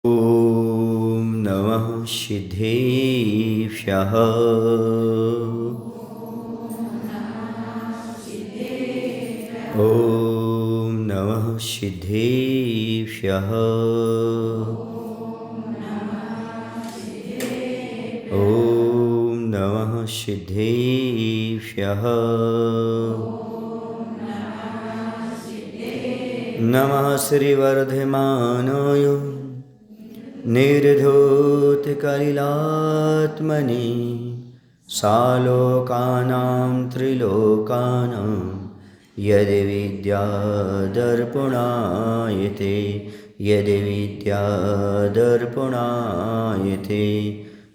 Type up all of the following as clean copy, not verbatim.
ॐ नमः सिद्धेभ्यः। ॐ नमः सिद्धेभ्यः। ॐ नमः सिद्धेभ्यः। नमः श्रीवर्धमानाय निर्धूतकलिलात्मने सालोकानां त्रिलोकानां यदि विद्यादर्पणायते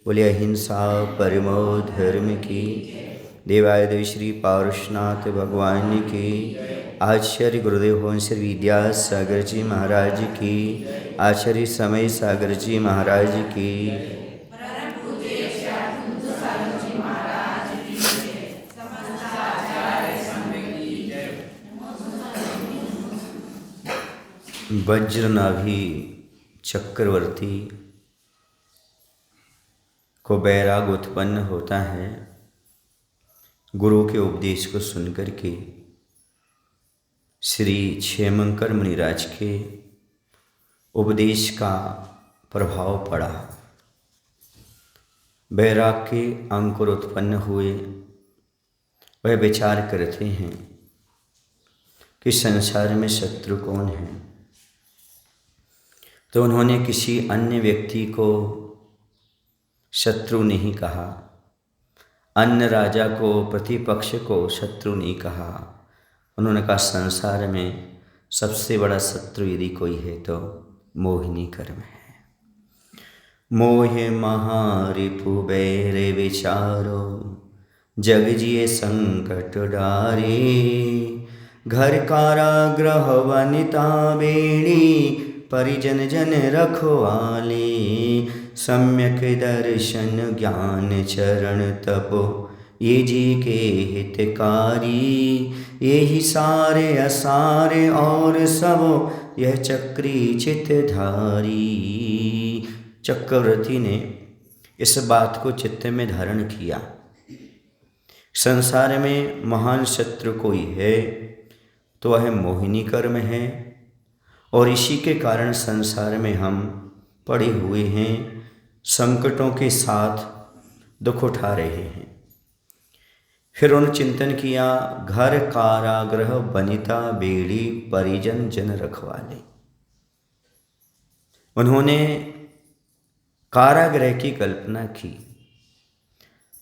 बोलिए अहिंसा परमो धर्म की। देवादिदेव श्री पारुषनाथ भगवान की। आचार्य गुरुदेव श्री विद्यासागर जी महाराज की। आचार्य समय सागर जी महाराज की। वज्रनाभि चक्रवर्ती को बैराग उत्पन्न होता है गुरु के उपदेश को सुनकर के। श्री क्षेमंकर मुनिराज के उपदेश का प्रभाव पड़ा, बैराग के अंकुर उत्पन्न हुए। वह विचार करते हैं कि संसार में शत्रु कौन है, तो उन्होंने किसी अन्य व्यक्ति को शत्रु नहीं कहा, अन्य राजा को प्रतिपक्ष को शत्रु नहीं कहा। उन्होंने कहा संसार में सबसे बड़ा शत्रु यदि कोई है तो मोहिनी कर्म है। मोहे महारिपु बैरे विचारो जग जिए संकट डारे। घर कारागृह वनिता बेड़ी परिजन जन रखवाले। सम्यक दर्शन ज्ञान चरण तपो ये जी के हितकारी। यही सारे असारे और सबो यह चक्री चित्तधारी। चक्रवर्ती ने इस बात को चित्त में धारण किया, संसार में महान शत्रु कोई है तो वह मोहिनी कर्म है, और इसी के कारण संसार में हम पड़े हुए हैं, संकटों के साथ दुख उठा रहे हैं। फिर उन्होंने चिंतन किया, घर कारागृह बनिता बेड़ी परिजन जन रखवाले। उन्होंने कारागृह की कल्पना की।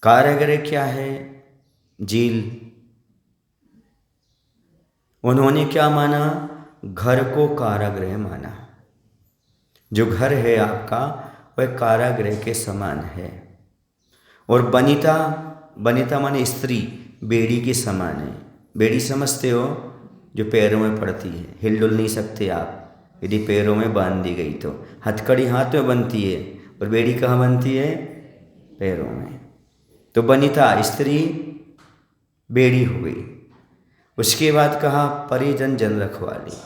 कारागृह क्या है? जेल। उन्होंने क्या माना? घर को कारागृह माना। जो घर है आपका वह कारागृह के समान है। और बनिता, बनिता माने स्त्री, बेड़ी के समान है। बेड़ी समझते हो? जो पैरों में पड़ती है, हिल डुल नहीं सकते आप यदि पैरों में बांध दी गई तो। हथकड़ी हाथ में बनती है और बेड़ी कहाँ बनती है? पैरों में। तो बनिता स्त्री, बेड़ी हो गई। उसके बाद कहा परिजन जन रखवाले,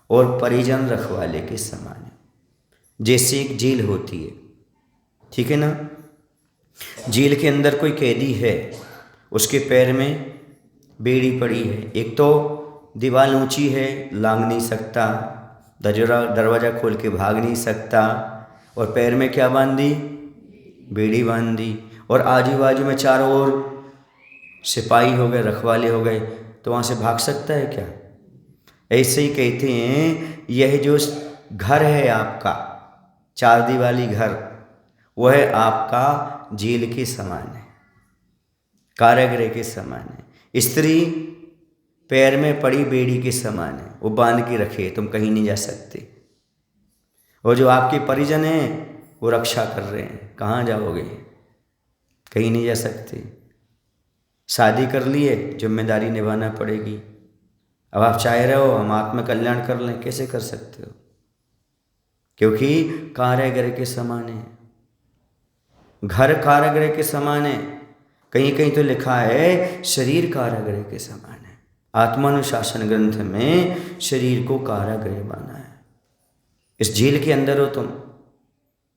और परिजन रखवाले के समान है। जैसे एक जेल होती है, ठीक है ना? जेल के अंदर कोई कैदी है, उसके पैर में बेड़ी पड़ी है। एक तो दीवार ऊंची है, लांग नहीं सकता, दरवाज़ा खोल के भाग नहीं सकता, और पैर में क्या बांधी? बेड़ी बांधी। और आजू बाजू में चारों ओर सिपाही हो गए, रखवाले हो गए, तो वहाँ से भाग सकता है क्या? ऐसे ही कहते हैं, यह जो घर है आपका, चार दीवारी घर, वह आपका जेल के समान है, कारागृह के समान है। स्त्री पैर में पड़ी बेड़ी के समान है, वो बांध के रखे, तुम कहीं नहीं जा सकते। और जो आपके परिजन हैं वो रक्षा कर रहे हैं, कहाँ जाओगे? कहीं नहीं जा सकते। शादी कर लिए, जिम्मेदारी निभाना पड़ेगी। अब आप चाह रहे हो हम आत्म कल्याण कर लें, कैसे कर सकते हो? क्योंकि कारागृह के समान है, घर कारागृह के समान है। कहीं कहीं तो लिखा है शरीर कारागृह के समान है। आत्मानुशासन ग्रंथ में शरीर को कारागृह माना है। इस जेल के अंदर हो तुम,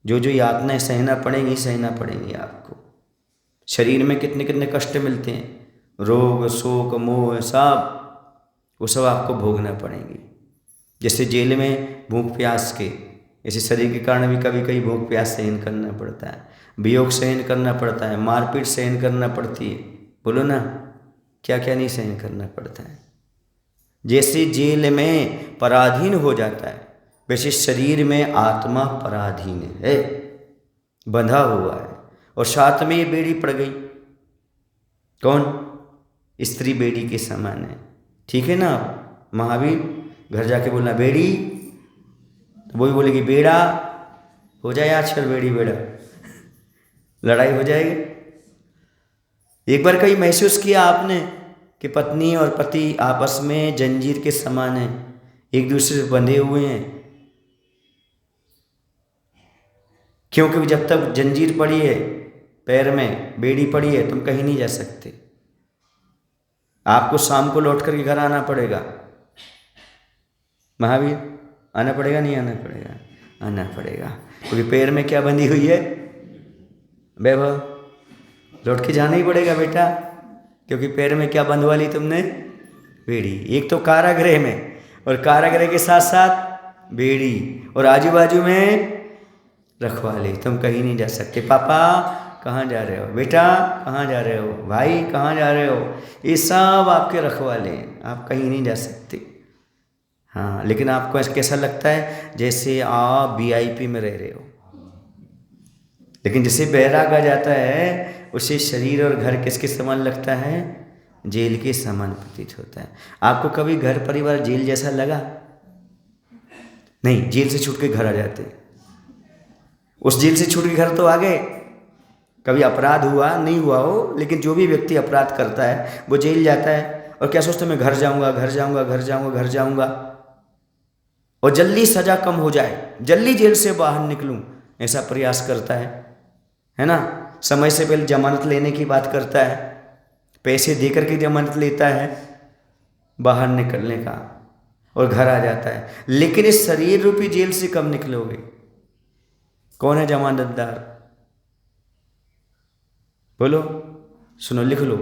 जो जो यातनाएं सहना पड़ेंगी आपको। शरीर में कितने कितने कष्ट मिलते हैं, रोग शोक मोह सब, वो सब आपको भोगना पड़ेंगे। जैसे जेल में भूख प्यास के, ऐसे शरीर के कारण भी कभी कभी भूख प्यास सहन करना पड़ता है, वियोग सहन करना पड़ता है, मारपीट सहन करना पड़ती है। बोलो ना, क्या क्या नहीं सहन करना पड़ता है। जैसे जेल में पराधीन हो जाता है, वैसे शरीर में आत्मा पराधीन है, बंधा हुआ है। और साथ में ये बेड़ी पड़ गई, कौन? स्त्री बेड़ी के समान है, ठीक है ना। महावीर घर जाके बोलना बेड़ी, तो वो भी बोलेगी बेड़ा, हो जाए आजकल बेड़ी बेड़ा, लड़ाई हो जाएगी। एक बार कहीं महसूस किया आपने कि पत्नी और पति आपस में जंजीर के समान है, एक दूसरे से बंधे हुए हैं। क्योंकि जब तक जंजीर पड़ी है पैर में, बेड़ी पड़ी है, तुम कहीं नहीं जा सकते। आपको शाम को लौट करके घर आना पड़ेगा। महावीर आना पड़ेगा, नहीं आना पड़ेगा? आना पड़ेगा, क्योंकि पैर में क्या बंधी हुई है? वैभव। लौट के जाना ही पड़ेगा बेटा, क्योंकि पैर में क्या बंधवा ली तुमने? बेड़ी। एक तो कारागृह में, और कारागृह के साथ साथ बेड़ी, और आजू बाजू में रखवाले। तुम कहीं नहीं जा सकते। पापा कहाँ जा रहे हो? बेटा कहाँ जा रहे हो? भाई कहाँ जा रहे हो? ये सब आपके रखवाले हैं, आप कहीं नहीं जा सकते। हाँ, लेकिन आपको ऐसा कैसा लगता है? जैसे आप VIP में रह रहे हो। लेकिन जैसे बैराग आ जाता है, उसे शरीर और घर किसके समान लगता है? जेल के समान प्रतीत होता है। आपको कभी घर परिवार जेल जैसा लगा? नहीं, जेल से छूट के घर आ जाते। उस जेल से छूट के घर तो आ गए। कभी अपराध हुआ नहीं हुआ हो, लेकिन जो भी व्यक्ति अपराध करता है वो जेल जाता है, और क्या सोचता है? मैं घर जाऊंगा, घर जाऊंगा, घर जाऊंगा, घर जाऊंगा, और जल्दी सजा कम हो जाए, जल्दी जेल से बाहर निकलूं, ऐसा प्रयास करता है ना। समय से पहले जमानत लेने की बात करता है, पैसे देकर के जमानत लेता है बाहर निकलने का, और घर आ जाता है। लेकिन इस शरीर रूपी जेल से कब निकलोगे? कौन है जमानतदार? बोलो, सुनो, लिख लो।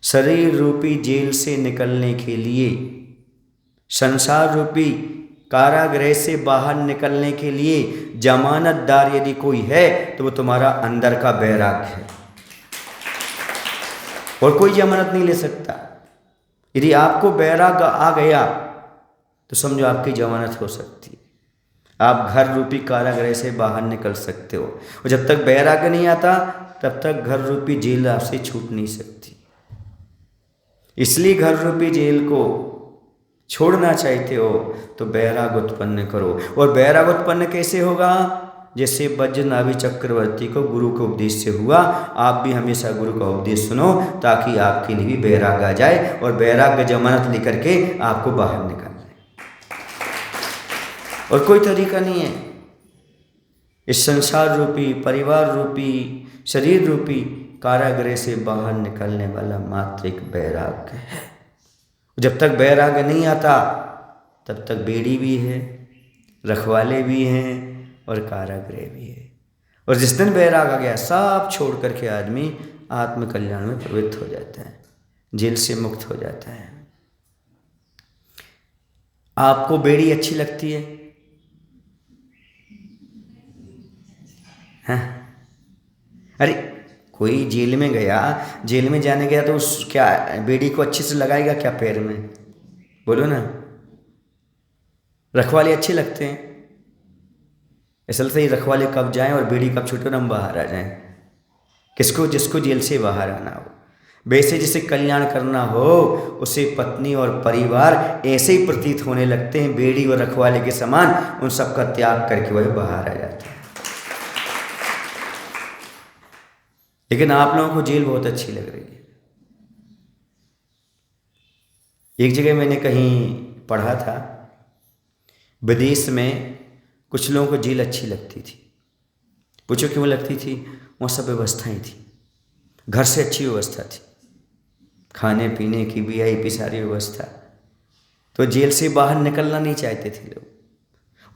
शरीर रूपी जेल से निकलने के लिए, संसार रूपी कारागृह से बाहर निकलने के लिए जमानतदार यदि कोई है तो वो तुम्हारा अंदर का बैराग है, और कोई जमानत नहीं ले सकता। यदि आपको बैराग आ गया तो समझो आपकी जमानत हो सकती है, आप घर रूपी कारागृह से बाहर निकल सकते हो। और जब तक बैराग नहीं आता तब तक घर रूपी जेल आपसे छूट नहीं सकती। इसलिए घर रूपी जेल को छोड़ना चाहते हो तो बैराग उत्पन्न करो। और बैराग उत्पन्न कैसे होगा? जैसे वज्रनाभि चक्रवर्ती को गुरु के उपदेश से हुआ, आप भी हमेशा गुरु का उपदेश सुनो, ताकि आपके लिए भी बैराग आ जाए, और बैराग जमानत लेकर के आपको बाहर निकाल जाए। और कोई तरीका नहीं है। इस संसार रूपी, परिवार रूपी, शरीर रूपी कारागृह से बाहर निकलने वाला मात्र एक बैराग है। जब तक बैराग नहीं आता तब तक बेड़ी भी है, रखवाले भी हैं, और कारागृह भी है। और जिस दिन बैराग आ गया, सब छोड़ करके आदमी आत्मकल्याण में प्रवृत्त हो जाता है, जेल से मुक्त हो जाता है। आपको बेड़ी अच्छी लगती है? हाँ? अरे कोई जेल में गया, जेल में जाने गया तो उस क्या बेड़ी को अच्छे से लगाएगा क्या पैर में? बोलो ना। रखवाले अच्छे लगते हैं, ऐसा लगता है रखवाले कब जाएं और बेड़ी कब छूटे और हम बाहर आ जाएं। किसको? जिसको जेल से बाहर आना हो। वैसे जिसे कल्याण करना हो उसे पत्नी और परिवार ऐसे ही प्रतीत होने लगते हैं, बेड़ी और रखवाले के समान। उन सबका त्याग करके वह बाहर आ जाता है। लेकिन आप लोगों को जेल बहुत अच्छी लग रही है। एक जगह मैंने कहीं पढ़ा था, विदेश में कुछ लोगों को जेल अच्छी लगती थी। पूछो क्यों लगती थी? वहाँ सब व्यवस्थाएं थी, घर से अच्छी व्यवस्था थी, खाने पीने की VIP सारी व्यवस्था। तो जेल से बाहर निकलना नहीं चाहते थे लोग।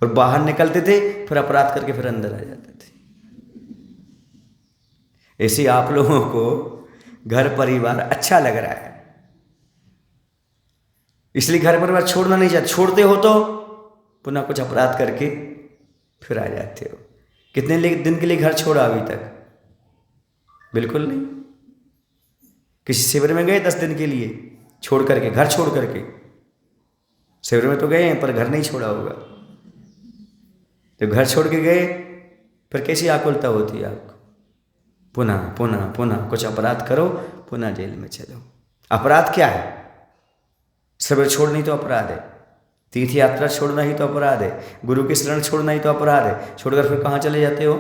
और बाहर निकलते थे फिर अपराध करके फिर अंदर आ जाते थे। ऐसे आप लोगों को घर परिवार अच्छा लग रहा है, इसलिए घर परिवार छोड़ना नहीं चाहते। छोड़ते हो तो पुनः कुछ अपराध करके फिर आ जाते हो। कितने दिन के लिए घर छोड़ा अभी तक? बिल्कुल नहीं। किसी शिविर में गए 10 दिन के लिए छोड़ करके, घर छोड़ करके? शिविर में तो गए हैं पर घर नहीं छोड़ा होगा। तो घर छोड़ के गए फिर कैसी आकुलता होती है आपको? पुनः पुनः पुनः कुछ अपराध करो, पुनः जेल में चलो। अपराध क्या है? शिविर छोड़ना ही तो अपराध है, तीर्थ यात्रा छोड़ना ही तो अपराध है, गुरु की शरण छोड़ना ही तो अपराध है। छोड़कर फिर कहाँ चले जाते हो?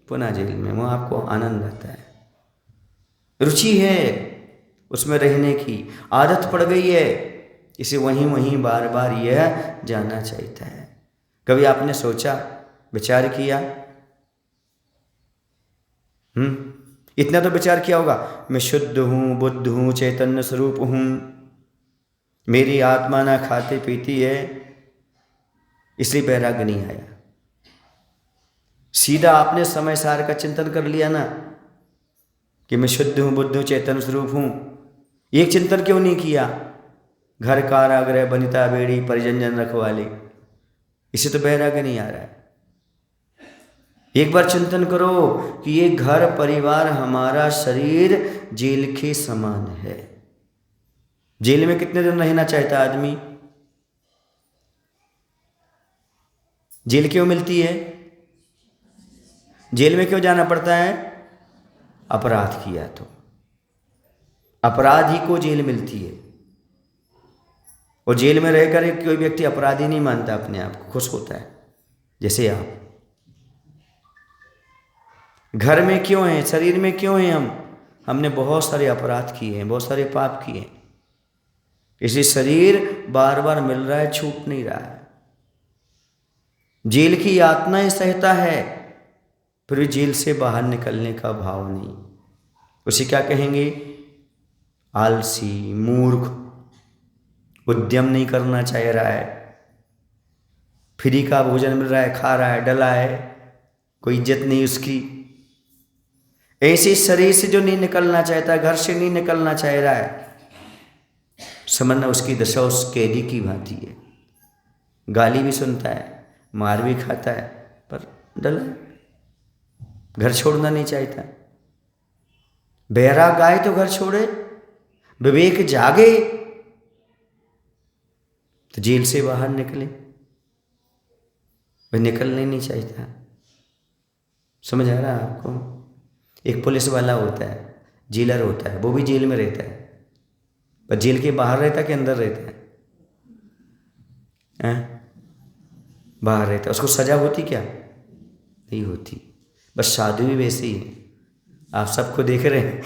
पुनः जेल में। वहाँ आपको आनंद आता है, रुचि है उसमें रहने की, आदत पड़ गई है, इसे वहीं वहीं बार बार यह जाना चाहता है। कभी आपने सोचा, विचार किया? इतना तो विचार किया होगा, मैं शुद्ध हूँ, बुद्ध हूँ, चैतन्य स्वरूप हूँ, मेरी आत्मा ना खाती पीती है, इसलिए वैराग्य नहीं आया। सीधा आपने समय सार का चिंतन कर लिया ना कि मैं शुद्ध हूँ, बुद्ध हूँ, चैतन्य स्वरूप हूँ। एक चिंतन क्यों नहीं किया? घर कारागृह बनिता बेड़ी परिजन जन रखवाली, इसे तो वैराग्य नहीं आ रहा है। एक बार चिंतन करो कि ये घर परिवार, हमारा शरीर जेल के समान है। जेल में कितने दिन रहना चाहता आदमी? जेल क्यों मिलती है? जेल में क्यों जाना पड़ता है? अपराध किया तो। अपराधी को जेल मिलती है, और जेल में रहकर कोई व्यक्ति अपराधी नहीं मानता अपने आप को, खुश होता है। जैसे आप घर में क्यों हैं, शरीर में क्यों हैं? हमने बहुत सारे अपराध किए हैं, बहुत सारे पाप किए हैं, इसलिए शरीर बार बार मिल रहा है, छूट नहीं रहा है। जेल की यातनाएं सहता है, फिर भी जेल से बाहर निकलने का भाव नहीं। उसे क्या कहेंगे? आलसी, मूर्ख, उद्यम नहीं करना चाह रहा है, फ्री का भोजन मिल रहा है, खा रहा है, डला है, कोई इज्जत नहीं उसकी। ऐसे शरीर से जो नहीं निकलना चाहता, घर से नहीं निकलना चाह रहा है, समझना उसकी दशा उस कैदी की भांति है। गाली भी सुनता है, मार भी खाता है, पर डला है, घर छोड़ना नहीं चाहता। बैराग आए तो घर छोड़े, विवेक जागे तो जेल से बाहर निकले। वह निकलने नहीं चाहता। समझ आ रहा है आपको? एक पुलिस वाला होता है, जेलर होता है, वो भी जेल में रहता है, पर जेल के बाहर रहता है कि अंदर रहता है? बाहर रहता है। उसको सजा होती क्या? नहीं होती। बस साधु भी वैसे ही है, आप सबको देख रहे हैं।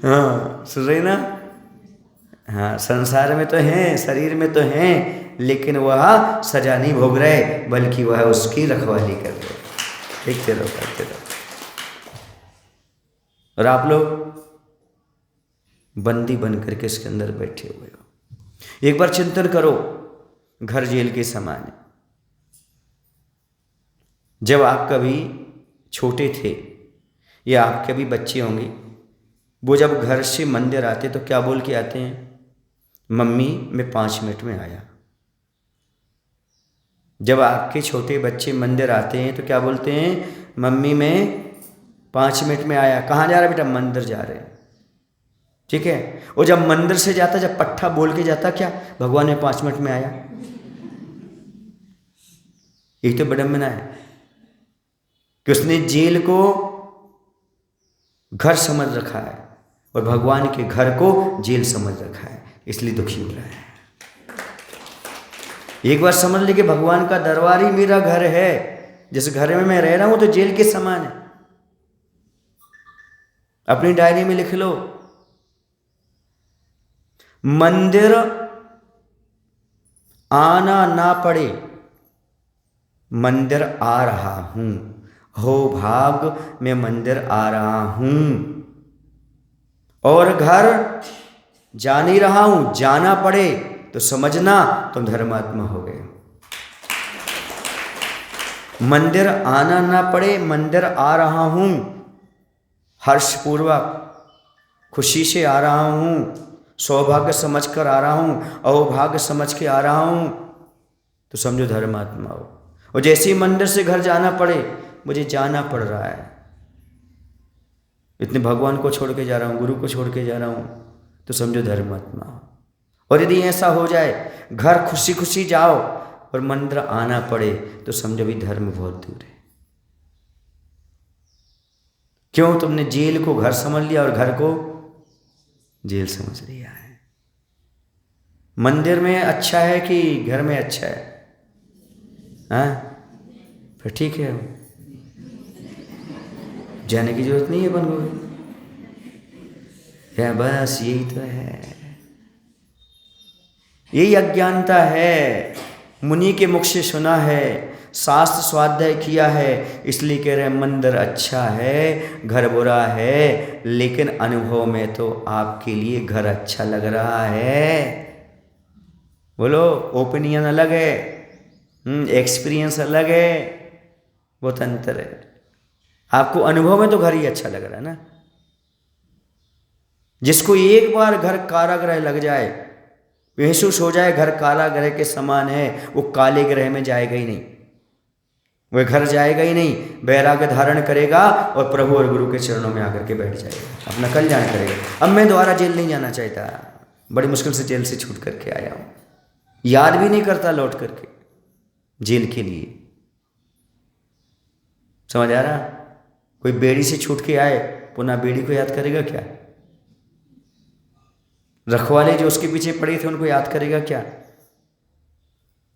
हाँ, सुन रहे ना? हाँ, संसार में तो हैं, शरीर में तो हैं, लेकिन वह सजा नहीं भोग रहे, बल्कि वह उसकी रखवाली कर रहे। देखते रहो, करते रहो। और आप लोग बंदी बन करके इसके अंदर बैठे हुए हो। एक बार चिंतन करो, घर जेल के समान है। जब आप कभी छोटे थे या आपके भी बच्चे होंगे, वो जब घर से मंदिर आते तो क्या बोल के आते हैं? मम्मी मैं 5 मिनट में आया। जब आपके छोटे बच्चे मंदिर आते हैं तो क्या बोलते हैं? मम्मी मैं 5 मिनट में आया। कहाँ जा रहा बेटा? मंदिर जा रहे हैं। ठीक है। और जब मंदिर से जाता, जब पट्ठा बोल के जाता, क्या भगवान ने 5 मिनट में आया? एक तो विडंबना है कि उसने जेल को घर समझ रखा है और भगवान के घर को जेल समझ रखा है, इसलिए दुखी हो रहा है। एक बार समझ ले कि भगवान का दरबार ही मेरा घर है, जिस घर में मैं रह रहा हूं तो जेल के समान है। अपनी डायरी में लिख लो, मंदिर आना ना पड़े, मंदिर आ रहा हूं, हो भाग मैं मंदिर आ रहा हूं। और घर जा नहीं रहा हूं, जाना पड़े तो समझना तुम धर्मात्मा हो गए। मंदिर आना ना पड़े, मंदिर आ रहा हूँ, हर्षपूर्वक खुशी से आ रहा हूँ, सौभाग्य समझ कर आ रहा हूँ, अहोभाग्य समझ के आ रहा हूँ, तो समझो धर्मात्मा हो। और जैसे ही मंदिर से घर जाना पड़े, मुझे जाना पड़ रहा है, इतने भगवान को छोड़ के जा रहा हूँ, गुरु को छोड़ के जा रहा हूँ, तो समझो धर्मात्मा हो। और यदि ऐसा हो जाए, घर खुशी खुशी जाओ और मंदिर आना पड़े, तो समझो भी धर्म बहुत दूर है। क्यों? तुमने जेल को घर समझ लिया और घर को जेल समझ लिया है। मंदिर में अच्छा है कि घर में अच्छा है? हाँ, फिर ठीक है, जाने की जरूरत नहीं है अपन को। या बस यही तो है, यही अज्ञानता है। मुनि के मुख से सुना है, शास्त्र स्वाध्याय किया है, इसलिए कह रहे हैं मंदिर अच्छा है, घर बुरा है, लेकिन अनुभव में तो आपके लिए घर अच्छा लग रहा है। बोलो, ओपिनियन अलग है, एक्सपीरियंस अलग है, बहुत अंतर है। आपको अनुभव में तो घर ही अच्छा लग रहा है ना। जिसको एक बार घर कारागृह लग जाए, महसूस हो जाए घर कारागृह के समान है, वो काले ग्रह में जाएगा ही नहीं, वह घर जाएगा ही नहीं, वैराग्य धारण करेगा और प्रभु और गुरु के चरणों में आकर के बैठ जाएगा, अपना कल्याण करेगा। अब मैं दोबारा जेल नहीं जाना चाहता, बड़ी मुश्किल से जेल से छूट करके आया हूँ, याद भी नहीं करता लौट करके जेल के लिए। समझ आ रहा? कोई बेड़ी से छूट के आए, पुनः बेड़ी को याद करेगा क्या? रखवाले जो उसके पीछे पड़े थे उनको याद करेगा क्या?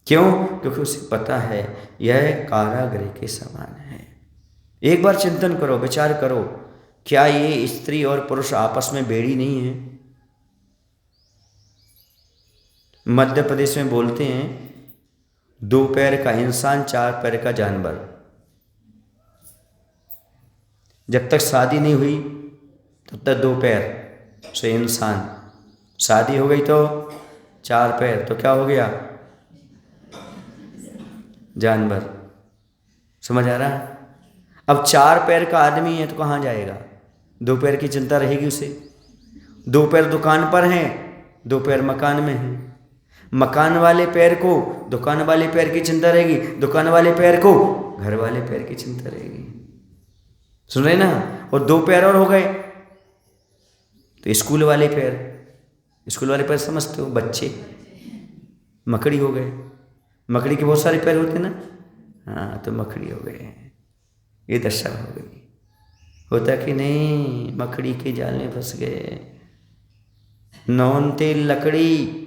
क्यों? क्योंकि उसे पता है यह कारागृह के समान है। एक बार चिंतन करो, विचार करो, क्या ये स्त्री और पुरुष आपस में बेड़ी नहीं है? मध्य प्रदेश में बोलते हैं 2 पैर का इंसान, 4 पैर का जानवर। जब तक शादी नहीं हुई तब तक 2 पैर से इंसान, शादी हो गई तो 4 पैर, तो क्या हो गया? जानवर। समझ आ रहा? अब 4 पैर का आदमी है तो कहाँ जाएगा? 2 पैर की चिंता रहेगी उसे। 2 पैर दुकान पर हैं, 2 पैर मकान में हैं। मकान वाले पैर को दुकान वाले पैर की चिंता रहेगी, दुकान वाले पैर को घर वाले पैर की चिंता रहेगी। सुन रहे ना? और 2 पैर और हो गए तो स्कूल वाले पैर, स्कूल वाले पैर समझते हो, बच्चे, मकड़ी हो गए। मकड़ी के बहुत सारे पैर होते ना, हाँ, तो मकड़ी हो गए, ये दशा हो गई। होता कि नहीं? मकड़ी के जाल में फंस गए। नौन तेल लकड़ी,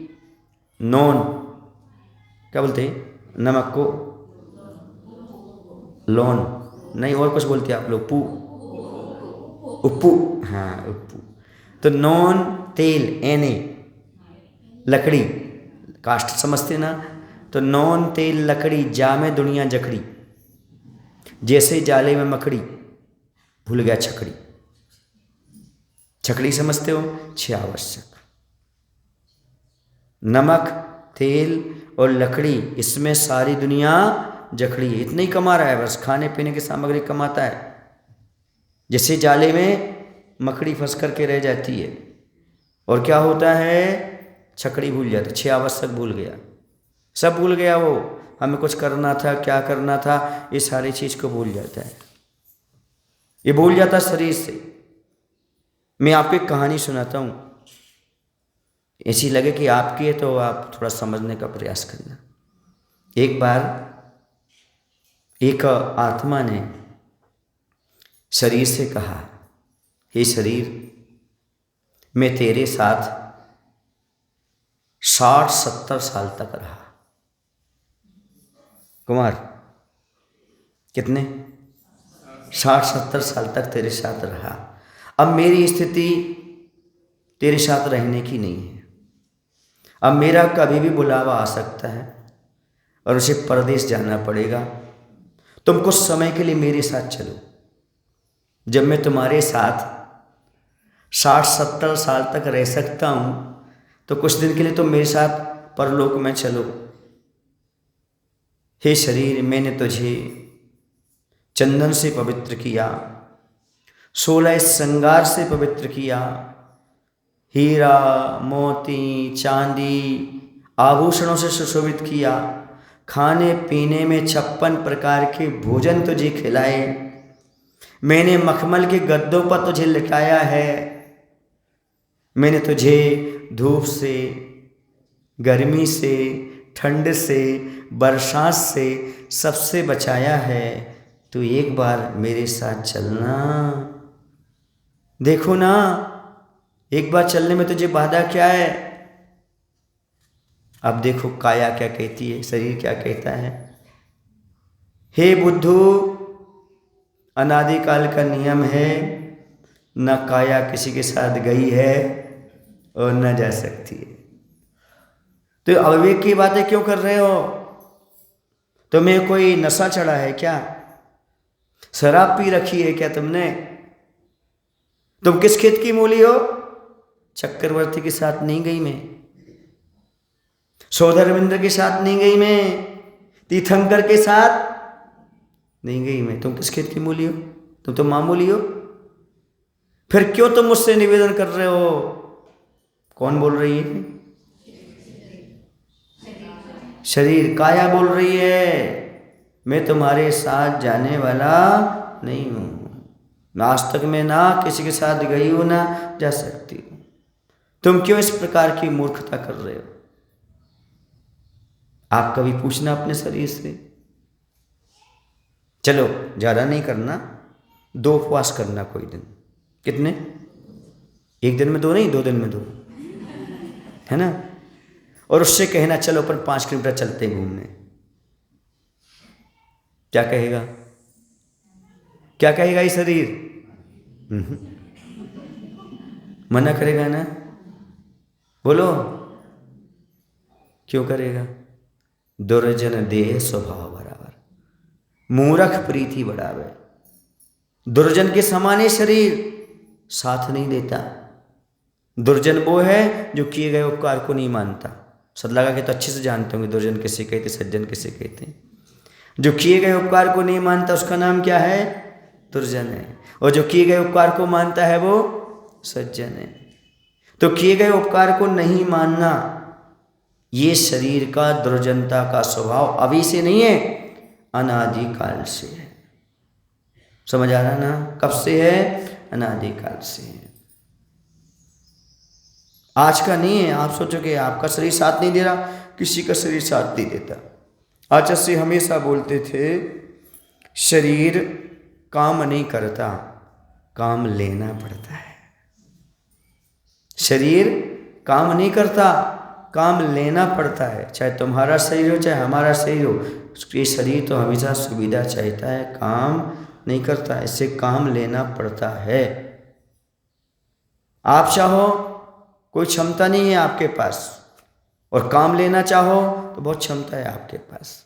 नौन क्या बोलते हैं? नमक को लोन नहीं, और कुछ बोलते हैं आप लोग, पू, उप्पू, हाँ उप्पू। तो नौन तेल, एने लकड़ी, काष्ठ समझते ना? तो नौन तेल लकड़ी, जामे दुनिया जकड़ी, जैसे जाले में मकड़ी, भूल गया छकड़ी। छकड़ी समझते हो? 6 आवश्यक, नमक, तेल और लकड़ी, इसमें सारी दुनिया जकड़ी है। इतना ही कमा रहा है, बस खाने पीने की सामग्री कमाता है। जैसे जाले में मकड़ी फंस करके रह जाती है, और क्या होता है? छकड़ी भूल जाता, 6 आवश्यक भूल गया, सब भूल गया वो, हमें कुछ करना था, क्या करना था, ये सारी चीज़ को भूल जाता है। ये भूल जाता शरीर से। मैं आपको एक कहानी सुनाता हूँ, ऐसी लगे कि आपकी है तो आप थोड़ा समझने का प्रयास करना। एक बार एक आत्मा ने शरीर से कहा, हे शरीर, मैं तेरे साथ 60-70 साल तक रहा। कुमार, कितने? 60-70 साल तक तेरे साथ रहा। अब मेरी स्थिति तेरे साथ रहने की नहीं है। अब मेरा कभी भी बुलावा आ सकता है और उसे परदेश जाना पड़ेगा। तुम कुछ समय के लिए मेरे साथ चलो। जब मैं तुम्हारे साथ 60-70 साल तक रह सकता हूँ तो कुछ दिन के लिए तुम मेरे साथ परलोक में चलो। हे शरीर, मैंने तुझे चंदन से पवित्र किया, 16 श्रृंगार से पवित्र किया, हीरा मोती चांदी आभूषणों से सुशोभित किया, खाने पीने में 56 प्रकार के भोजन तुझे खिलाए, मैंने मखमल के गद्दों पर तुझे लिटाया है, मैंने तुझे धूप से, गर्मी से, ठंड से, बरसात से सबसे बचाया है। तो एक बार मेरे साथ चलना, देखो ना, एक बार चलने में तुझे बाधा क्या है। अब देखो काया क्या कहती है, शरीर क्या कहता है। हे बुद्धू, अनादिकाल का नियम है, न काया किसी के साथ गई है और न जा सकती है। तो अविवेक की बातें क्यों कर रहे हो? तुम्हें कोई नशा चढ़ा है क्या? शराब पी रखी है क्या तुमने? तुम किस खेत की मूली हो? चक्रवर्ती के साथ नहीं गई मैं, सौधर्मेंद्र के साथ नहीं गई मैं, तीर्थंकर के साथ नहीं गई मैं। तुम किस खेत की मूली हो? तुम तो मामूली हो। फिर क्यों तुम मुझसे निवेदन कर रहे हो? कौन बोल रही है? शरीर, काया बोल रही है, मैं तुम्हारे साथ जाने वाला नहीं हूं। आज तक मैं ना किसी के साथ गई हूं ना जा सकती हूं। तुम क्यों इस प्रकार की मूर्खता कर रहे हो? आप कभी पूछना अपने शरीर से। चलो ज्यादा नहीं करना, 2 उपवास करना कोई दिन। कितने? एक दिन में 2 नहीं, 2 दिन में 2, है ना। और उससे कहना चलो अपन 5 किलोमीटर चलते हैं घूमने। क्या कहेगा? क्या कहेगा ये शरीर? मना करेगा ना। बोलो, क्यों करेगा? दुर्जन देह स्वभाव बराबर, मूर्ख प्रीति बढ़ावे। दुर्जन के समान ही शरीर साथ नहीं देता। दुर्जन वो है जो किए गए उपकार को नहीं मानता। सद लगा के तो अच्छे से जानते होंगे दुर्जन किसे कहते, सज्जन किसे कहते हैं। जो किए गए उपकार को नहीं मानता उसका नाम क्या है? दुर्जन है। और जो किए गए उपकार को मानता है वो सज्जन है। तो किए गए उपकार को नहीं मानना, ये शरीर का दुर्जनता का स्वभाव अभी से नहीं है, अनादिकाल से है। समझ आ रहा ना? कब से है? अनादिकाल से है, आज का नहीं है। आप सोचोगे आपका शरीर साथ नहीं दे रहा, किसी का शरीर साथ नहीं देता। आचार्य से हमेशा बोलते थे, शरीर काम नहीं करता, काम लेना पड़ता है। शरीर काम नहीं करता, काम लेना पड़ता है। चाहे तुम्हारा शरीर हो चाहे हमारा शरीर हो, ये शरीर तो हमेशा सुविधा चाहता है, काम नहीं करता। इससे काम लेना पड़ता है। आप चाहो, कोई क्षमता नहीं है आपके पास, और काम लेना चाहो तो बहुत क्षमता है आपके पास।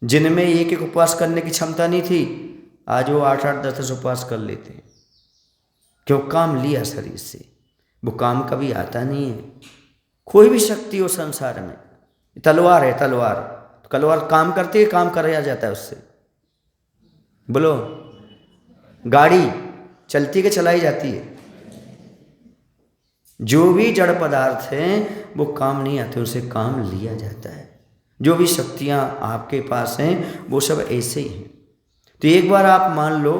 जिनमें एक एक उपवास करने की क्षमता नहीं थी, आज वो 8-8, 10-10 उपवास कर लेते हैं। क्यों? काम लिया शरीर से। वो काम कभी आता नहीं है। कोई भी शक्ति हो संसार में, तलवार है, तलवार काम करती है, काम कराया जाता है उससे। बोलो, गाड़ी चलती के चलाई जाती है। जो भी जड़ पदार्थ हैं वो काम नहीं आते, उनसे काम लिया जाता है। जो भी शक्तियां आपके पास हैं वो सब ऐसे ही हैं। तो एक बार आप मान लो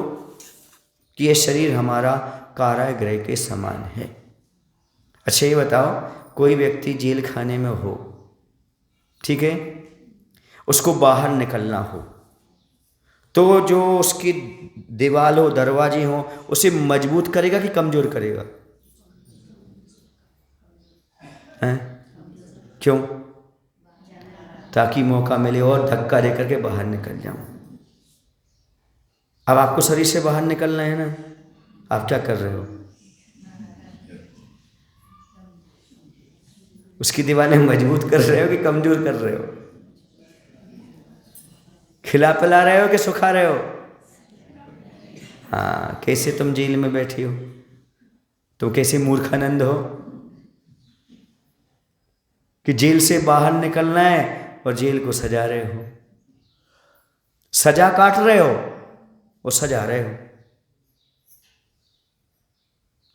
कि ये शरीर हमारा कारागृह के समान है। अच्छा ये बताओ, कोई व्यक्ति जेल खाने में हो, ठीक है, उसको बाहर निकलना हो, तो जो उसकी दीवार हो, दरवाजे हो, उसे मजबूत करेगा कि कमजोर करेगा? हैं? क्यों? ताकि मौका मिले और धक्का दे करके बाहर निकल जाऊं। अब आपको शरीर से बाहर निकलना है ना, आप क्या कर रहे हो? उसकी दीवारें मजबूत कर रहे हो कि कमजोर कर रहे हो? खिला पिला रहे हो कि सुखा रहे हो? हाँ, कैसे तुम जेल में बैठी हो, तो कैसे मूर्खानंद हो कि जेल से बाहर निकलना है और जेल को सजा रहे हो, सजा काट रहे हो। वो सजा रहे हो,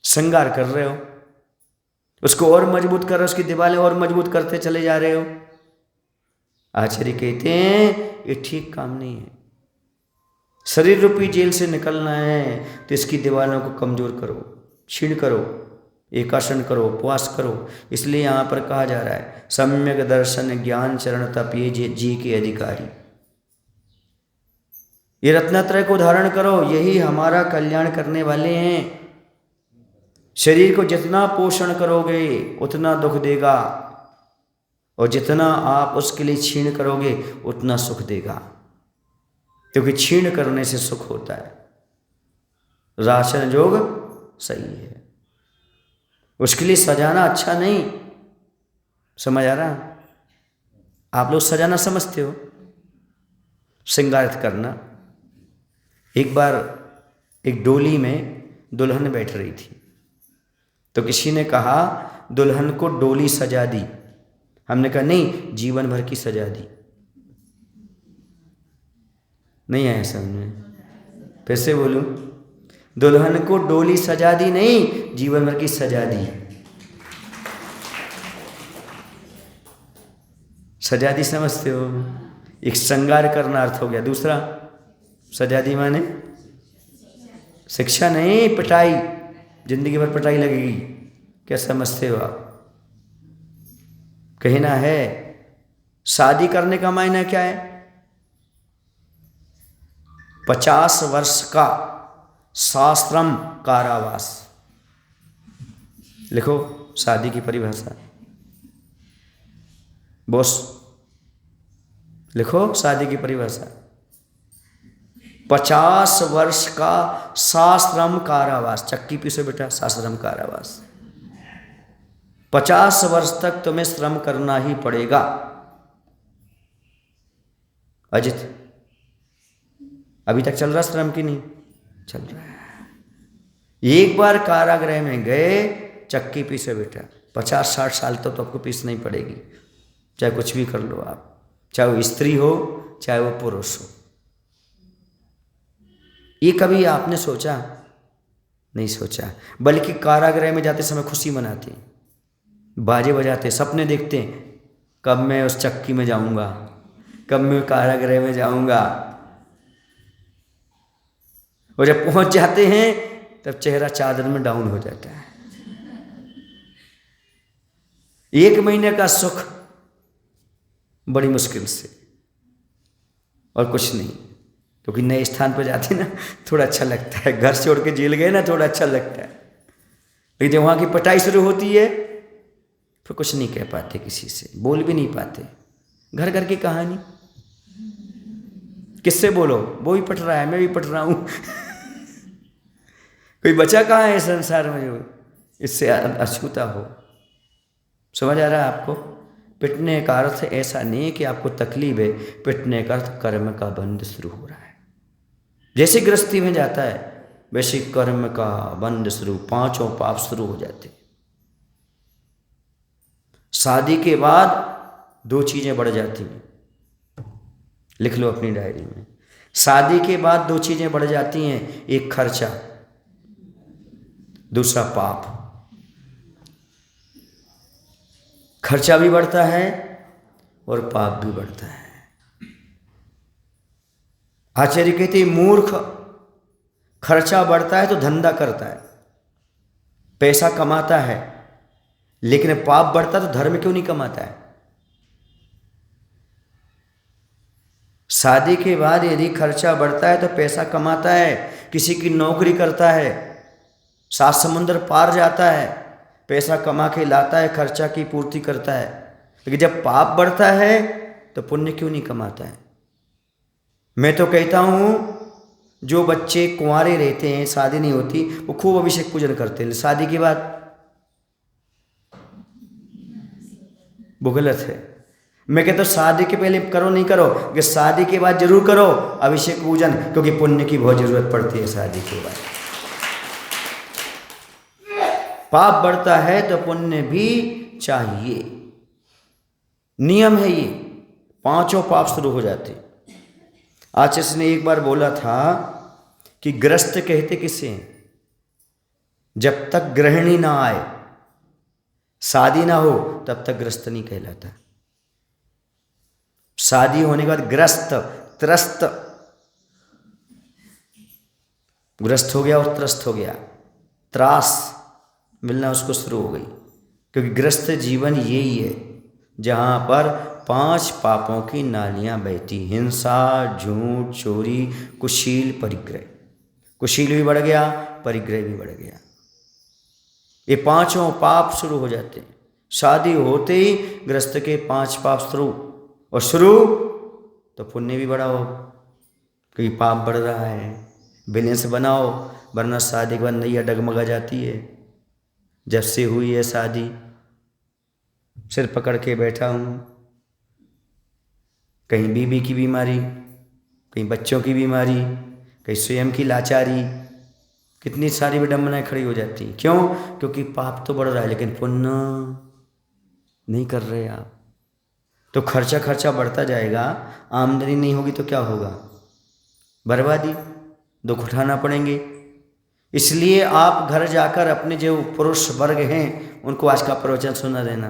श्रृंगार कर रहे हो, उसको और मजबूत कर रहे हो, उसकी दीवारें और मजबूत करते चले जा रहे हो। आचार्य कहते हैं ये ठीक काम नहीं है। शरीर रूपी जेल से निकलना है तो इसकी दीवारों को कमजोर करो, छीण करो, एकासन करो, उपवास करो। इसलिए यहाँ पर कहा जा रहा है सम्यक दर्शन ज्ञान चरण तप ये जी के अधिकारी। ये रत्नत्रय को धारण करो, यही हमारा कल्याण करने वाले हैं। शरीर को जितना पोषण करोगे उतना दुख देगा, और जितना आप उसके लिए छीण करोगे उतना सुख देगा, क्योंकि छीण करने से सुख होता है। राशन योग सही है, उसके लिए सजाना अच्छा नहीं। समझ आ रहा? आप लोग सजाना समझते हो, श्रृंगारित करना। एक बार एक डोली में दुल्हन बैठ रही थी, तो किसी ने कहा दुल्हन को डोली सजा दी। हमने कहा नहीं, जीवन भर की सजा दी। नहीं आया समझ में? फिर से बोलूं, दुल्हन को डोली सजा दी नहीं, जीवन भर की सजा दी। सजा दी समझते हो? एक श्रृंगार करना अर्थ हो गया। दूसरा सजा दी माने शिक्षा नहीं, पिटाई। जिंदगी भर पिटाई लगेगी। क्या समझते हो आप? कहना है शादी करने का मायना क्या है? 50 वर्ष का शास्त्रम कारावास। लिखो शादी की परिभाषा, बॉस लिखो शादी की परिभाषा। 50 वर्ष का शास्त्रम कारावास। चक्की पीछे बेटा, शास्त्रम कारावास। 50 वर्ष तक तुम्हें श्रम करना ही पड़ेगा। अजित अभी तक चल रहा श्रम की नहीं चल रहा है? एक बार कारागृह में गए, चक्की पीछे बेटा 50-60 साल तो आपको पीसनी ही पड़ेगी, चाहे कुछ भी कर लो आप, चाहे वो स्त्री हो चाहे वो पुरुष हो। ये कभी आपने सोचा? नहीं सोचा। बल्कि कारागृह में जाते समय खुशी मनाते हैं, बाजे बजाते, सपने देखते हैं, कब मैं उस चक्की में जाऊंगा, कब मैं कारागृह में जाऊंगा। और जब पहुंच जाते हैं तब चेहरा चादर में डाउन हो जाता है। 1 महीने का सुख बड़ी मुश्किल से, और कुछ नहीं। क्योंकि नए स्थान पर जाते ना थोड़ा अच्छा लगता है, घर से उड़ के जेल गए ना थोड़ा अच्छा लगता है। लेकिन जब वहाँ की पिटाई शुरू होती है फिर कुछ नहीं कह पाते, किसी से बोल भी नहीं पाते। घर घर की कहानी, किससे बोलो? वो भी पट रहा है, मैं भी पट रहा हूँ। कोई बचा कहाँ है संसार में जो इससे अछूता हो? समझ आ रहा है आपको? पिटने का अर्थ ऐसा नहीं कि आपको तकलीफ है, पिटने का अर्थ कर्म का बंध शुरू हो रहा है। जैसे गृहस्थी में जाता है वैसे कर्म का बंध शुरू, 5 पाप शुरू हो जाते। शादी के बाद 2 चीजें बढ़ जाती हैं, लिख लो अपनी डायरी में। शादी के बाद 2 चीजें बढ़ जाती हैं, एक खर्चा, दूसरा पाप। खर्चा भी बढ़ता है और पाप भी बढ़ता है। आचार्य कहते हैं मूर्ख खर्चा बढ़ता है तो धंधा करता है, पैसा कमाता है, लेकिन पाप बढ़ता तो धर्म क्यों नहीं कमाता है? शादी के बाद यदि खर्चा बढ़ता है तो पैसा कमाता है, किसी की नौकरी करता है, 7 समुंदर पार जाता है, पैसा कमा के लाता है, खर्चा की पूर्ति करता है। लेकिन जब पाप बढ़ता है तो पुण्य क्यों नहीं कमाता है? मैं तो कहता हूँ जो बच्चे कुंवारे रहते हैं, शादी नहीं होती, वो खूब अभिषेक पूजन करते हैं, शादी के बाद वो गलत है। मैं कहता हूँ शादी के पहले करो नहीं करो, कि शादी के बाद जरूर करो अभिषेक पूजन, क्योंकि पुण्य की बहुत जरूरत पड़ती है शादी के बाद। पाप बढ़ता है तो पुण्य भी चाहिए, नियम है ये। 5 पाप शुरू हो जाते। आचार्य ने एक बार बोला था कि ग्रस्त कहते किसे हैं? जब तक गृहिणी ना आए, शादी ना हो, तब तक ग्रस्त नहीं कहलाता। शादी होने के बाद ग्रस्त, त्रस्त, ग्रस्त हो गया और त्रस्त हो गया, त्रास मिलना उसको शुरू हो गई। क्योंकि ग्रस्त जीवन यही है जहां पर 5 पापों की नालियां बहती, हिंसा, झूठ, चोरी, कुशील, परिग्रह। कुशील भी बढ़ गया, परिग्रह भी बढ़ गया। ये 5 पाप शुरू हो जाते हैं। शादी होते ही ग्रस्त के 5 पाप शुरू, और शुरू तो पुण्य भी बढ़ाओ क्योंकि पाप बढ़ रहा है। बैलेंस बनाओ, वरना शादी के बाद नैया डगमगा जाती है। जब से हुई है शादी, सिर पकड़ के बैठा हूँ, कहीं बीवी की बीमारी, कहीं बच्चों की बीमारी, कहीं स्वयं की लाचारी, कितनी सारी विडंबनाएं खड़ी हो जाती। क्यों? क्योंकि पाप तो बढ़ रहा है लेकिन पुण्य नहीं कर रहे आप। तो खर्चा बढ़ता जाएगा, आमदनी नहीं होगी तो क्या होगा? बर्बादी, दुख उठाना पड़ेंगे। इसलिए आप घर जाकर अपने जो पुरुष वर्ग हैं उनको आज का प्रवचन सुना देना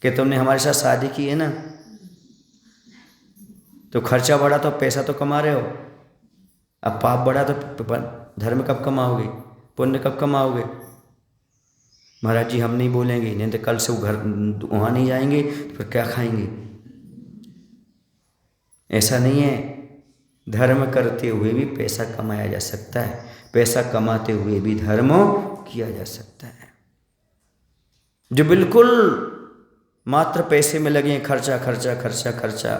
कि तुमने हमारे साथ शादी की है ना, तो खर्चा बढ़ा तो पैसा तो कमा रहे हो, अब पाप बढ़ा तो धर्म कब कमाओगे, पुण्य कब कमाओगे? महाराज जी हम नहीं बोलेंगे, नहीं तो कल से वो घर वहाँ नहीं जाएंगे तो फिर क्या खाएंगे? ऐसा नहीं है। धर्म करते हुए भी पैसा कमाया जा सकता है, पैसा कमाते हुए भी धर्म किया जा सकता है। जो बिल्कुल मात्र पैसे में लगे हैं, खर्चा खर्चा खर्चा खर्चा,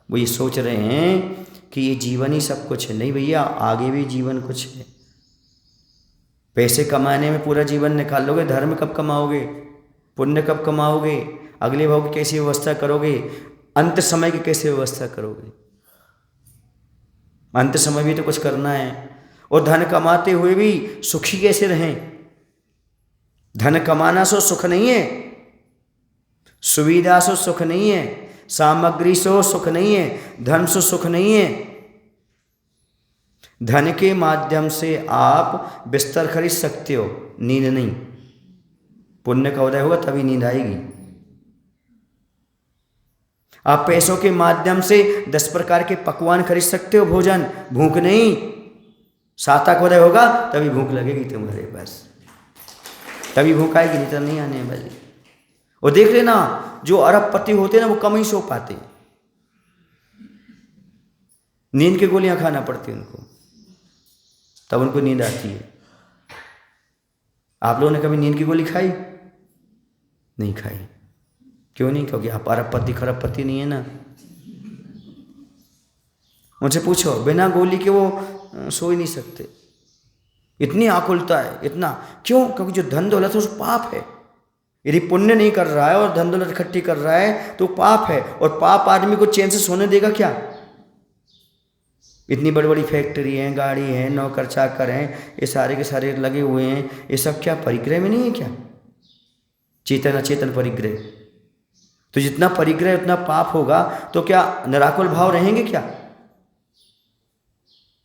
वो ये सोच रहे हैं कि ये जीवन ही सब कुछ है। नहीं भैया, आगे भी जीवन कुछ है। पैसे कमाने में पूरा जीवन निकाल लोगे, धर्म कब कमाओगे? पुण्य कब कमाओगे? अगले भाव की कैसी व्यवस्था करोगे? अंत समय की कैसे व्यवस्था करोगे? अंत समय भी तो कुछ करना है। और धन कमाते हुए भी सुखी कैसे रहें? धन कमाना सो सुख नहीं है, सुविधा सो सुख नहीं है, सामग्री सो सुख नहीं है, धन सो सुख नहीं है। धन के माध्यम से आप बिस्तर खरीद सकते हो, नींद नहीं। पुण्य का उदय होगा तभी नींद आएगी। आप पैसों के माध्यम से 10 प्रकार के पकवान खरीद सकते हो, भोजन, भूख नहीं। साता का उदय होगा तभी भूख लगेगी तुम्हारे पास, तभी भूख आएगी, नहीं तो नहीं आने वाली। और देख लेना, जो अरबपति होते हैं ना, वो कम ही सो पाते, नींद की गोलियां खाना पड़ती उनको, तब उनको नींद आती है। आप लोगों ने कभी नींद की गोली खाई? नहीं खाई। क्यों नहीं? क्योंकि आप अरबपति खरबपति नहीं है ना। उनसे पूछो, बिना गोली के वो सो ही नहीं सकते। इतनी आकुलता है, इतना क्यों? क्योंकि जो धन दौलत है वो पाप है। यदि पुण्य नहीं कर रहा है और धन दौलत इकट्ठी कर रहा है तो पाप है। और पाप आदमी को चैन से सोने देगा क्या? इतनी बड़ी बड़ी फैक्ट्री हैं, गाड़ी हैं, नौकर चाकर हैं, ये सारे के सारे लगे हुए हैं, ये सब क्या परिग्रह में नहीं है क्या? चेतन अचेतन परिग्रह। तो जितना परिग्रह उतना पाप होगा, तो क्या निराकुल भाव रहेंगे क्या?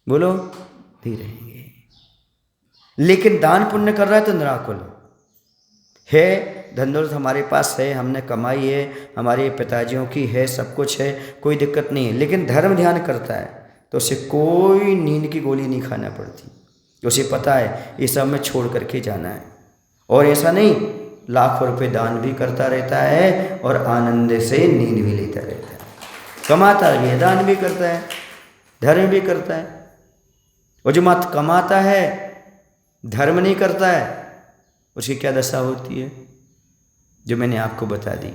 बोलो, नहीं रहेंगे। लेकिन दान पुण्य कर रहा है तो निराकुल है। धन दौलत हमारे पास है, हमने कमाई है, हमारे पिताजियों की है, सब कुछ है, कोई दिक्कत नहीं है। लेकिन धर्म ध्यान करता है तो उसे कोई नींद की गोली नहीं खाना पड़ती। उसे पता है ये सब में छोड़ करके जाना है। और ऐसा नहीं, लाखों रुपए दान भी करता रहता है और आनंद से नींद भी लेता रहता है, कमाता भी है, दान भी करता है, धर्म भी करता है। और जो मात्र कमाता है, धर्म नहीं करता है, उसकी क्या दशा होती है जो मैंने आपको बता दी।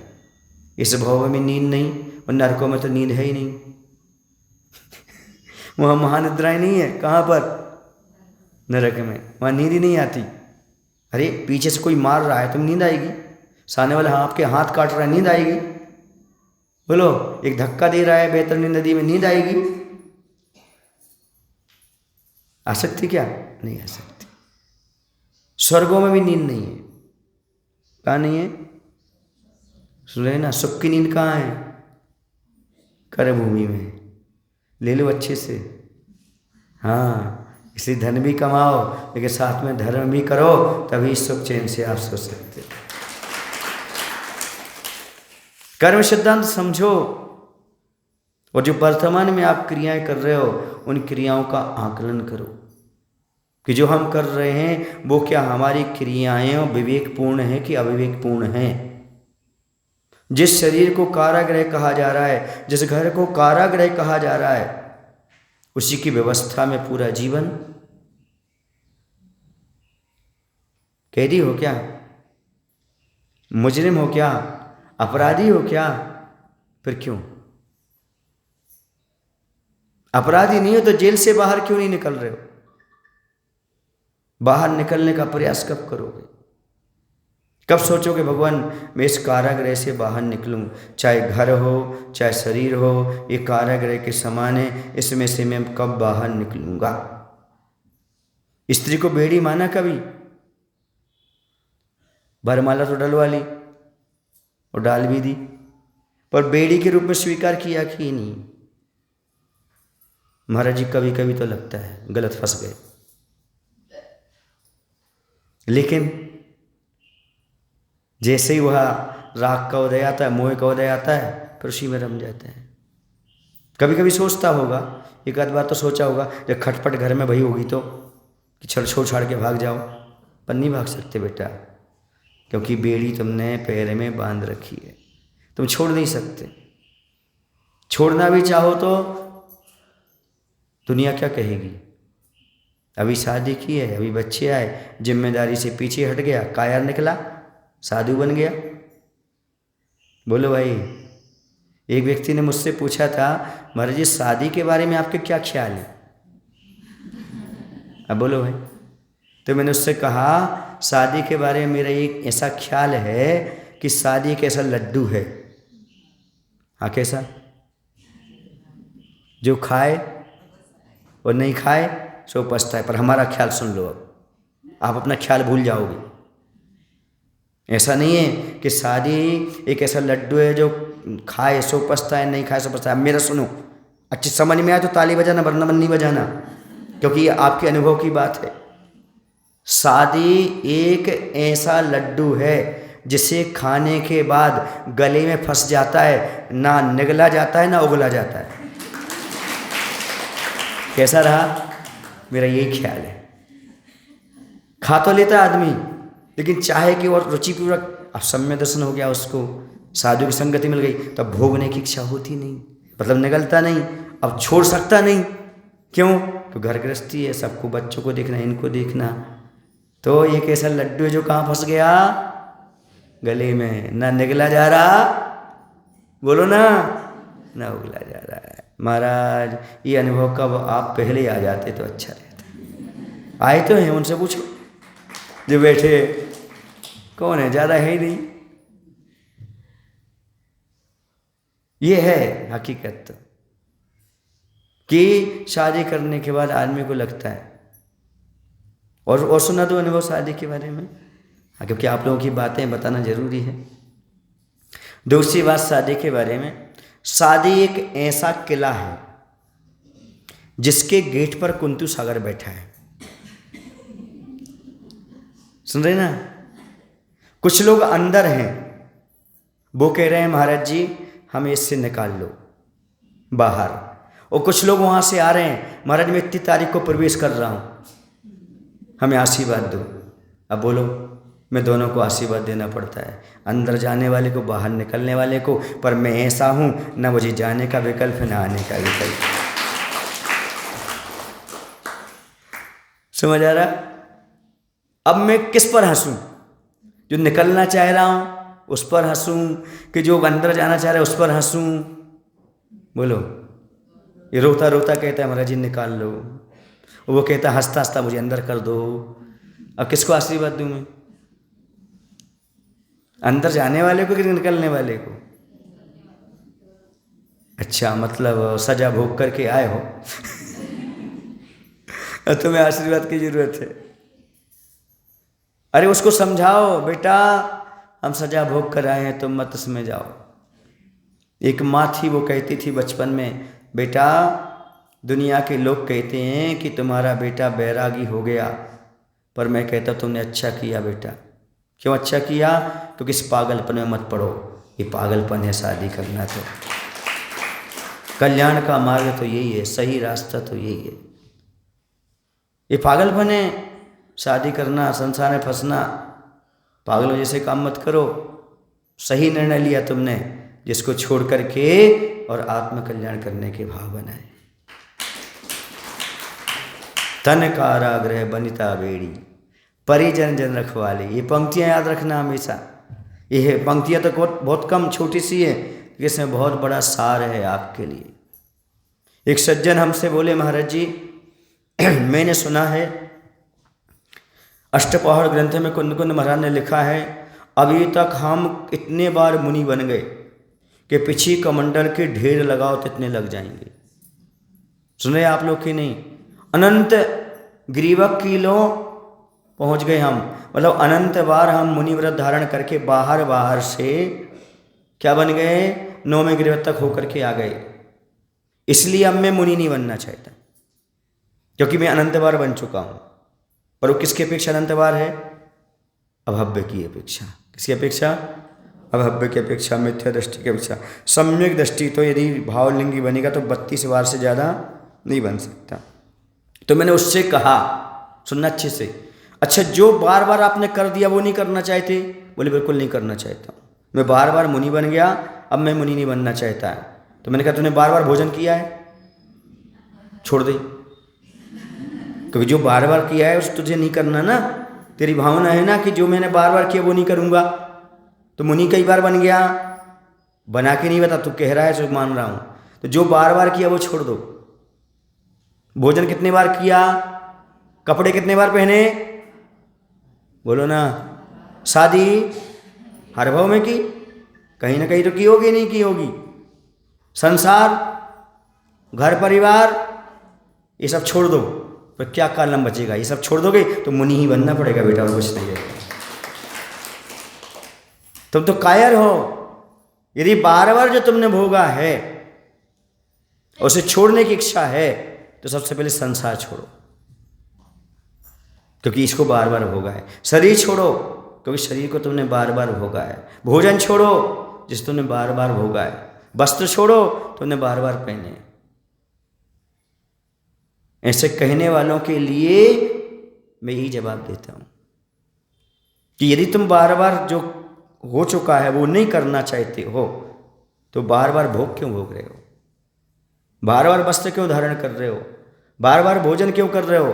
इस भव में नींद नहीं, और नरकों में तो नींद है ही नहीं। वहाँ महानिद्राएं नहीं है। कहाँ पर? नरक में। वहाँ नींद ही नहीं आती। अरे पीछे से कोई मार रहा है, तुम नींद आएगी? सामने वाला आपके हाथ काट रहा है, नींद आएगी? बोलो, एक धक्का दे रहा है बैतरणी नदी में, नींद आएगी? आ सकती क्या? नहीं आ सकती। स्वर्गों में भी नींद नहीं है। कहाँ नहीं है? सुन रहे ना, सुख की नींद कहाँ है? कर भूमि में। ले लो अच्छे से। हाँ, इसलिए धन भी कमाओ लेकिन साथ में धर्म भी करो, तभी सुख चैन से आप सो सकते। कर्म सिद्धांत समझो, और जो वर्तमान में आप क्रियाएं कर रहे हो उन क्रियाओं का आकलन करो कि जो हम कर रहे हैं वो क्या हमारी क्रियाएं विवेकपूर्ण हैं कि अविवेकपूर्ण हैं। जिस शरीर को कारागृह कहा जा रहा है, जिस घर को कारागृह कहा जा रहा है, उसी की व्यवस्था में पूरा जीवन कैदी हो क्या, मुजरिम हो क्या, अपराधी हो क्या? फिर क्यों? अपराधी नहीं हो तो जेल से बाहर क्यों नहीं निकल रहे हो? बाहर निकलने का प्रयास कब करोगे? कब सोचोगे भगवान मैं इस कारागृह से बाहर निकलूं? चाहे घर हो चाहे शरीर हो, ये कारागृह के समान है, इसमें से मैं कब बाहर निकलूंगा? स्त्री को बेड़ी माना कभी? वरमाला तो डलवा ली और डाल भी दी, पर बेड़ी के रूप में स्वीकार किया कि नहीं? महाराज जी कभी कभी तो लगता है गलत फंस गए, लेकिन जैसे ही वह राग का उदय आता है, मोह का उदय आता है, फिर उसी में रम जाते हैं। कभी कभी सोचता होगा, एक आध बार तो सोचा होगा, जब खटपट घर में भई होगी तो कि छोड़ छाड़ के भाग जाओ, पर नहीं भाग सकते बेटा, क्योंकि बेड़ी तुमने पैर में बांध रखी है, तुम छोड़ नहीं सकते। छोड़ना भी चाहो तो दुनिया क्या कहेगी? अभी शादी की है, अभी बच्चे आए, जिम्मेदारी से पीछे हट गया, कायर निकला, साधु बन गया। बोलो भाई, एक व्यक्ति ने मुझसे पूछा था महाराज जी शादी के बारे में आपके क्या ख्याल है? अब बोलो भाई, तो मैंने उससे कहा शादी के बारे में मेरा एक ऐसा ख्याल है कि शादी एक ऐसा लड्डू है। हाँ कैसा? जो खाए और नहीं खाए सो पछताए। पर हमारा ख्याल सुन लो, अब आप अपना ख्याल भूल जाओगे। ऐसा नहीं है कि शादी एक ऐसा लड्डू है जो खाए सो पछताए, नहीं खाए सो पछताए। मेरा सुनो, अच्छी समझ में आए तो ताली बजाना, वरना मन नहीं बजाना, क्योंकि ये आपके अनुभव की बात है। शादी एक ऐसा लड्डू है जिसे खाने के बाद गले में फंस जाता है, ना निगला जाता है ना उगला जाता है। कैसा रहा? मेरा यही ख्याल है। खा तो लेता आदमी, लेकिन चाहे कि और रुचिपूर्वक, अब सम्य दर्शन हो गया, उसको साधु की संगति मिल गई, तब भोगने की इच्छा होती नहीं, मतलब निगलता नहीं, अब छोड़ सकता नहीं। क्यों? तो घर गृहस्थी है, सबको, बच्चों को देखना, इनको देखना। तो एक ऐसा लड्डू है जो कहाँ फंस गया? गले में, ना निगला जा रहा, बोलो ना उगला जा रहा है। महाराज ये अनुभव कब आप पहले आ जाते तो अच्छा रहता। आए तो हैं, उनसे पूछो जो बैठे, कौन है? ज़्यादा है ही नहीं। ये है हकीकत कि शादी करने के बाद आदमी को लगता है, और सुना दो अनुभव शादी के बारे में, हाँ, क्योंकि आप लोगों की बातें बताना जरूरी है। दूसरी बात शादी के बारे में, शादी एक ऐसा किला है जिसके गेट पर कुंतु सागर बैठा है। सुन रहे ना? कुछ लोग अंदर हैं, वो कह रहे हैं महाराज जी हमें इससे निकाल लो बाहर, और कुछ लोग वहां से आ रहे हैं, महाराज मैं इतनी तारीख को प्रवेश कर रहा हूं, हमें आशीर्वाद दो। अब बोलो, मैं दोनों को आशीर्वाद देना पड़ता है, अंदर जाने वाले को, बाहर निकलने वाले को। पर मैं ऐसा हूं, ना मुझे जाने का विकल्प है ना आने का विकल्प। समझ आ रहा? अब मैं किस पर हंसूं? जो निकलना चाह रहा हूं उस पर हंसूं, कि जो अंदर जाना चाह रहा है उस पर हंसूं? बोलो। ये रोता रोता कहता है महाराज जी निकाल लो, वो कहता है हंसता हंसता मुझे अंदर कर दो। अब किसको आशीर्वाद दूं मैं? अंदर जाने वाले को कि निकलने वाले को? अच्छा, मतलब सजा भोग करके आए हो तुम्हें आशीर्वाद की जरूरत है। अरे उसको समझाओ, बेटा हम सजा भोग कर आए हैं, तुम मत इसमें जाओ। एक माँ थी, वो कहती थी बचपन में, बेटा दुनिया के लोग कहते हैं कि तुम्हारा बेटा बैरागी हो गया, पर मैं कहता तुमने अच्छा किया बेटा। क्यों अच्छा किया? क्योंकि इस पागलपन में मत पड़ो, ये पागलपन है शादी करना। तो कल्याण का मार्ग तो यही है, सही रास्ता तो यही है। ये पागलपन है शादी करना, संसार में फंसना। पागलों जैसे काम मत करो। सही निर्णय लिया तुमने, जिसको छोड़ करके और आत्म कल्याण करने के भाव बनाए। तन कारागृह बनिता बेड़ी, परिजन जन रखवाले। ये पंक्तियां याद रखना हमेशा। ये पंक्तियां तो बहुत कम छोटी सी है, इसमें बहुत बड़ा सार है आपके लिए। एक सज्जन हमसे बोले, महाराज जी मैंने सुना है अष्टपहर ग्रंथ में कुंद महाराज ने लिखा है, अभी तक हम इतने बार मुनि बन गए कि पिछी कमंडल के ढेर लगाओ तो इतने लग जाएंगे। सुने आप लोग की नहीं? अनंत ग्रीवक किलो पहुंच गए हम, मतलब अनंत बार हम मुनि व्रत धारण करके बाहर से क्या बन गए? 9वें ग्रीवक तक होकर के आ गए। इसलिए अब मैं मुनि नहीं बनना चाहता, क्योंकि मैं अनंत बार बन चुका हूं। पर वो किसकी अपेक्षा अनंत बार है? अभव्य की अपेक्षा। किसकी अपेक्षा? अभव्य की अपेक्षा, मिथ्या दृष्टि की अपेक्षा। सम्यक दृष्टि तो यदि भावलिंगी बनेगा तो 32 बार से ज़्यादा नहीं बन सकता। तो मैंने उससे कहा, सुनना अच्छे से, अच्छा जो बार बार आपने कर दिया वो नहीं करना चाहते? बोले बिल्कुल नहीं करना चाहता, मैं बार बार मुनि बन गया, अब मैं मुनि नहीं बनना चाहता है। तो मैंने कहा तूने बार बार भोजन किया है, छोड़ दे, क्योंकि जो बार बार किया है उस तुझे नहीं करना ना। तेरी भावना है ना कि जो मैंने बार बार किया वो नहीं करूँगा। तो मुनि कई बार बन गया, बना के नहीं बता, तू कह रहा है जो मान रहा हूँ। तो जो बार बार किया वो छोड़ दो। भोजन कितने बार किया? कपड़े कितने बार पहने? बोलो ना। शादी हर भाव में की, कहीं ना कहीं तो की होगी, नहीं की होगी। संसार, घर परिवार, ये सब छोड़ दो, पर क्या कालम बचेगा? ये सब छोड़ दोगे तो मुनि ही बनना पड़ेगा बेटा, और कुछ नहीं है। तुम तो कायर हो। यदि बार बार जो तुमने भोगा है उसे छोड़ने की इच्छा है तो सबसे पहले संसार छोड़ो, क्योंकि इसको बार बार भोगा है। शरीर छोड़ो, क्योंकि शरीर को तुमने बार बार भोगा है। भोजन छोड़ो, जिस तुमने बार बार भोगा है। वस्त्र छोड़ो, तुमने बार बार पहने। ऐसे कहने वालों के लिए मैं यही जवाब देता हूं कि यदि तुम बार बार जो हो चुका है वो नहीं करना चाहते हो तो बार बार भोग क्यों भोग रहे हो? बार बार वस्त्र क्यों धारण कर रहे हो? बार बार भोजन क्यों कर रहे हो?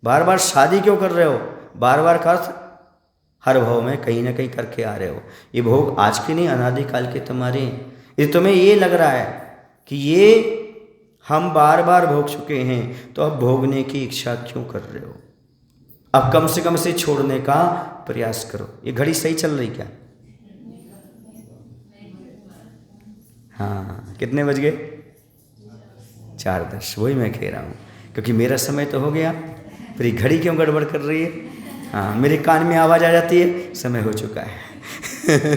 बार बार शादी क्यों कर रहे हो? बार बार का अर्थ हर भाव में कहीं ना कहीं करके आ रहे हो। ये भोग आज के नहीं, अनादिकाल के तुम्हारे। यदि तुम्हें ये लग रहा है कि ये हम बार बार भोग चुके हैं तो अब भोगने की इच्छा क्यों कर रहे हो? अब कम से कम इसे छोड़ने का प्रयास करो। ये घड़ी सही चल रही क्या? हाँ, कितने बज गए? 4:10। वही मैं कह रहा हूँ, क्योंकि मेरा समय तो हो गया, फिर ये घड़ी क्यों गड़बड़ कर रही है? हाँ, मेरे कान में आवाज़ आ जाती है, समय हो चुका है।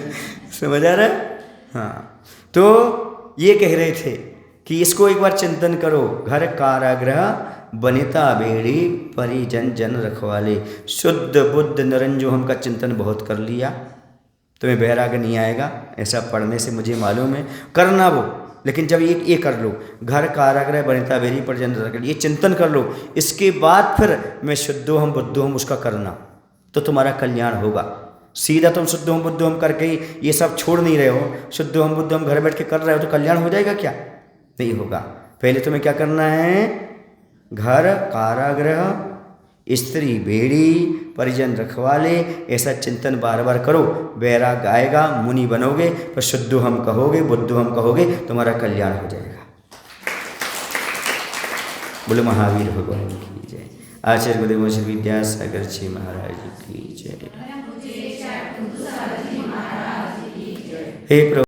समझ आ रहा है? हाँ, तो ये कह रहे थे कि इसको एक बार चिंतन करो। घर कारागृह बनिता बेड़ी, परिजन जन रखवाले। शुद्ध बुद्ध निरंजोहम का चिंतन बहुत कर लिया, तुम्हें बैराग नहीं आएगा। ऐसा पढ़ने से मुझे मालूम है, करना वो। लेकिन जब ये कर लो, घर कारागृह बनिता बेड़ी परिजन रखवाले, ये चिंतन कर लो, इसके बाद फिर मैं शुद्धोहम बुद्धोहम उसका करना, तो तुम्हारा कल्याण होगा। सीधा तुम शुद्धोहम बुद्धोहम करके ही ये सब छोड़ नहीं रहे हो, शुद्धोहम बुद्धोहम घर बैठ के कर रहे हो, तो कल्याण हो जाएगा क्या? नहीं होगा। पहले तुम्हें क्या करना है? घर कारागृह, स्त्री बेड़ी, परिजन रखवाले, ऐसा चिंतन बार बार करो। वैराग आएगा, मुनि बनोगे, पर शुद्धो हम कहोगे, बुद्धो हम कहोगे, तुम्हारा कल्याण हो जाएगा। बोलो महावीर भगवान की जय। आचार्य गुरुदेव श्री विद्यासागर जी महाराज की जय। हे प्रभु।